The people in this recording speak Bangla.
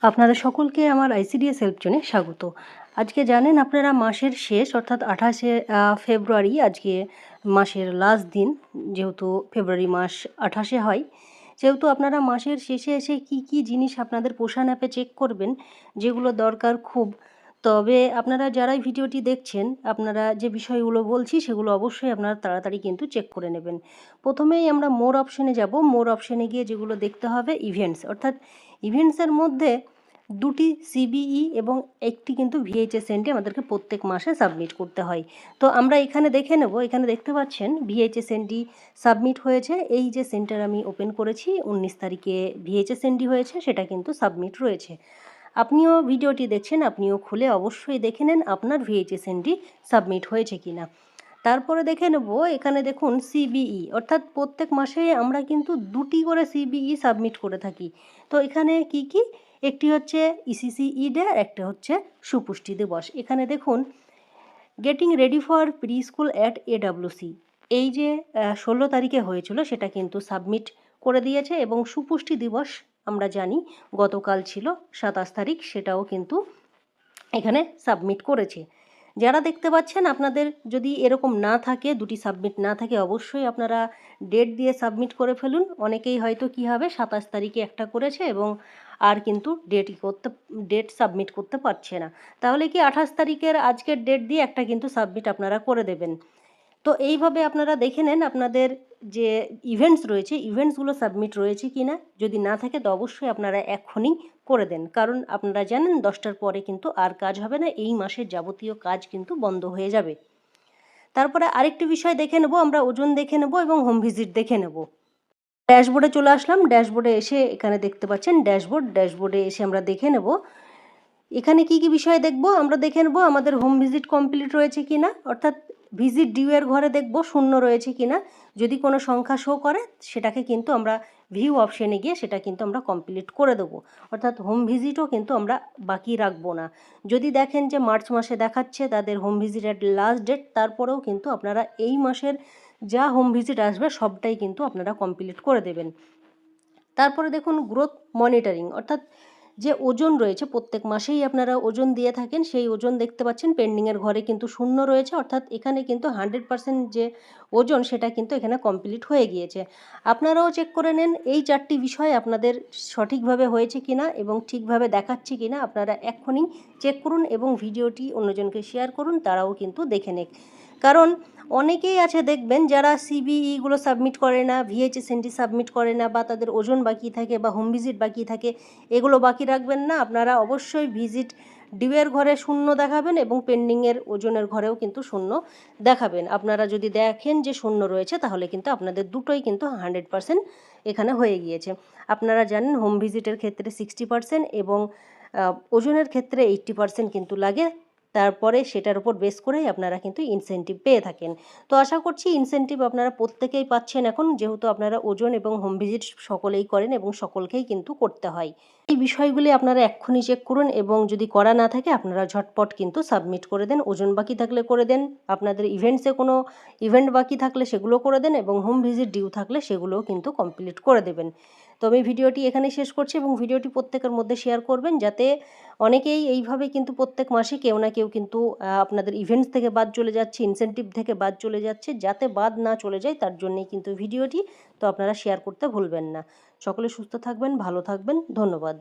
আপনাদের সকলকে আমার আইসিডিএস হেল্প জোনে স্বাগত। আজকে জানেন আপনারা মাসের শেষ অর্থাৎ 28শে ফেব্রুয়ারি আজকে মাসের লাস্ট দিন, যেহেতু ফেব্রুয়ারি মাস 28শে হয়, যেহেতু আপনারা মাসের শেষে এসে কি কি জিনিস আপনাদের পোষণ অ্যাপে চেক করবেন যেগুলো দরকার খুব, তবে আপনারা যারাই ভিডিওটি দেখছেন আপনারা যে বিষয়গুলো বলছি সেগুলো অবশ্যই আপনারা তাড়াতাড়ি কিন্তু চেক করে নেবেন। প্রথমেই আমরা মোর অপশানে যাব। মোর অপশানে গিয়ে যেগুলো দেখতে হবে ইভেন্টস, অর্থাৎ ইভেন্টসের মধ্যে দুটি সিবিই এবং একটি কিন্তু ভিএইচএসএনডি আমাদেরকে প্রত্যেক মাসে সাবমিট করতে হয়। তো আমরা এখানে দেখে নেব, এখানে দেখতে পাচ্ছেন ভিএইচএসএনডি সাবমিট হয়েছে। এই যে সেন্টার আমি ওপেন করেছি 19 তারিখে ভিএইচএসএনডি হয়েছে, সেটা কিন্তু সাবমিট রয়েছে। আপনিও ভিডিওটি দেখছেন, আপনিও খুলে অবশ্যই দেখে নেন আপনার ভিএইচএসএনডি সাবমিট হয়েছে কিনা। তারপরে দেখে নেব, এখানে দেখুন সিবিই, অর্থাৎ প্রত্যেক মাসে আমরা কিন্তু দুটি করে সিবিই সাবমিট করে থাকি। তো এখানে কি কি, একটি হচ্ছে ইসিসিই ডে, একটা হচ্ছে সুপুষ্টি দিবস। এখানে দেখুন getting ready for pre school at AWC, এই যে 16 তারিখে হয়েছিল সেটা কিন্তু সাবমিট করে দিয়েছে, এবং সুপুষ্টি দিবস আমরা জানি গতকাল ছিল 27 তারিখ, সেটাও কিন্তু এখানে সাবমিট করেছে। যারা দেখতে পাচ্ছেন আপনাদের যদি এরকম না থাকে, দুটি সাবমিট না থাকে, অবশ্যই আপনারা ডেট দিয়ে সাবমিট করে ফেলুন। অনেকেই হয়তো কী হবে 27 তারিখে একটা করেছে এবং আর কিন্তু ডেট সাবমিট করতে পারছে না, তাহলে কি 28 তারিখের আজকের ডেট দিয়ে একটা কিন্তু সাবমিট আপনারা করে দেবেন। তো এইভাবে আপনারা দেখে নেন আপনাদের যে ইভেন্টস রয়েছে ইভেন্টসগুলো সাবমিট রয়েছে কি না। যদি না থাকে তো অবশ্যই আপনারা এখনই করে দেন, কারণ আপনারা জানেন 10টার পরে কিন্তু আর কাজ হবে না, এই মাসের যাবতীয় কাজ কিন্তু বন্ধ হয়ে যাবে। তারপরে আরেকটি বিষয় দেখে নেব, আমরা ওজন দেখে নেব এবং হোম ভিজিট দেখে নেব। ড্যাশবোর্ডে চলে আসলাম। ড্যাশবোর্ডে এসে এখানে দেখতে পাচ্ছেন ড্যাশবোর্ডে এসে আমরা দেখে নেব এখানে কি কি বিষয় দেখব। আমরা দেখে নেব আমাদের হোম ভিজিট কমপ্লিট রয়েছে কিনা, অর্থাৎ ভিজিট ডিউ এর ঘরে দেখব শূন্য রয়েছে কিনা। যদি কোনো সংখ্যা শো করে সেটাকে কিন্তু আমরা ভিউ অপশানে গিয়ে সেটা কিন্তু আমরা কমপ্লিট করে দেবো, অর্থাৎ হোম ভিজিটও কিন্তু আমরা বাকি রাখবো না। যদি দেখেন যে মার্চ মাসে দেখাচ্ছে তাদের হোম ভিজিটের লাস্ট ডেট, তারপরেও কিন্তু আপনারা এই মাসের যা হোম ভিজিট আসবে সবটাই কিন্তু আপনারা কমপ্লিট করে দেবেন। তারপরে দেখুন গ্রোথ মনিটরিং, অর্থাৎ যে ওজন রয়েছে প্রত্যেক মাসেই আপনারা ওজন দিয়ে থাকেন, সেই ওজন দেখতে পাচ্ছেন পেন্ডিংয়ের ঘরে কিন্তু শূন্য রয়েছে, অর্থাৎ এখানে কিন্তু 100% যে ওজন সেটা কিন্তু এখানে কমপ্লিট হয়ে গিয়েছে। আপনারাও চেক করে নেন এই 4টি বিষয় আপনাদের সঠিকভাবে হয়েছে কিনা এবং ঠিকভাবে দেখাচ্ছে কিনা। আপনারা এক্ষুনি চেক করুন এবং ভিডিওটি অন্যজনকে শেয়ার করুন, তারাও কিন্তু দেখে নেক। কারণ অনেকেই আছে দেখবেন যারা সিবিইগুলো সাবমিট করে না, ভিএইচএসএনডি সাবমিট করে না, বা তাদের ওজন বাকি থাকে বা হোম ভিজিট বাকি থাকে, এগুলো বাকি রাখবেন না। আপনারা অবশ্যই ভিজিট ডিউয়ের ঘরে শূন্য দেখাবেন এবং পেন্ডিংয়ের ওজনের ঘরেও কিন্তু শূন্য দেখাবেন। আপনারা যদি দেখেন যে শূন্য রয়েছে তাহলে কিন্তু আপনাদের দুটোই কিন্তু 100% এখানে হয়ে গিয়েছে। আপনারা জানেন হোম ভিজিটের ক্ষেত্রে 60% এবং ওজনের ক্ষেত্রে 80% কিন্তু লাগে, তারপরে সেটার উপর বেস করেই আপনারা কিন্তু ইনসেন্টিভ পেয়ে থাকেন। তো আশা করছি ইনসেন্টিভ আপনারা প্রত্যেকেই পাচ্ছেন এখন, যেহেতু আপনারা ওজন এবং হোম ভিজিট সকলেই করেন এবং সকলকেই কিন্তু করতে হয়। এই বিষয়গুলি আপনারা এক্ষুনি চেক করুন এবং যদি করা না থাকে আপনারা ঝটপট কিন্তু সাবমিট করে দেন। ওজন বাকি থাকলে করে দেন, আপনাদের ইভেন্টসে কোনো ইভেন্ট বাকি থাকলে সেগুলো করে দেন এবং হোম ভিজিট ডিউ থাকলে সেগুলোও কিন্তু কমপ্লিট করে দেবেন। তো আমি ভিডিওটি এখানেই শেষ করছি এবং ভিডিওটি প্রত্যেকের মধ্যে শেয়ার করবেন, যাতে অনেকেই এইভাবে কিন্তু প্রত্যেক মাসে কেউ না কেউ কিন্তু আপনাদের ইভেন্টস থেকে বাদ চলে যাচ্ছে, ইনসেন্টিভ থেকে বাদ চলে যাচ্ছে, যাতে বাদ না চলে যায় তার জন্যই কিন্তু ভিডিওটি। তো আপনারা শেয়ার করতে ভুলবেন না। সকলে সুস্থ থাকবেন, ভালো থাকবেন, ধন্যবাদ।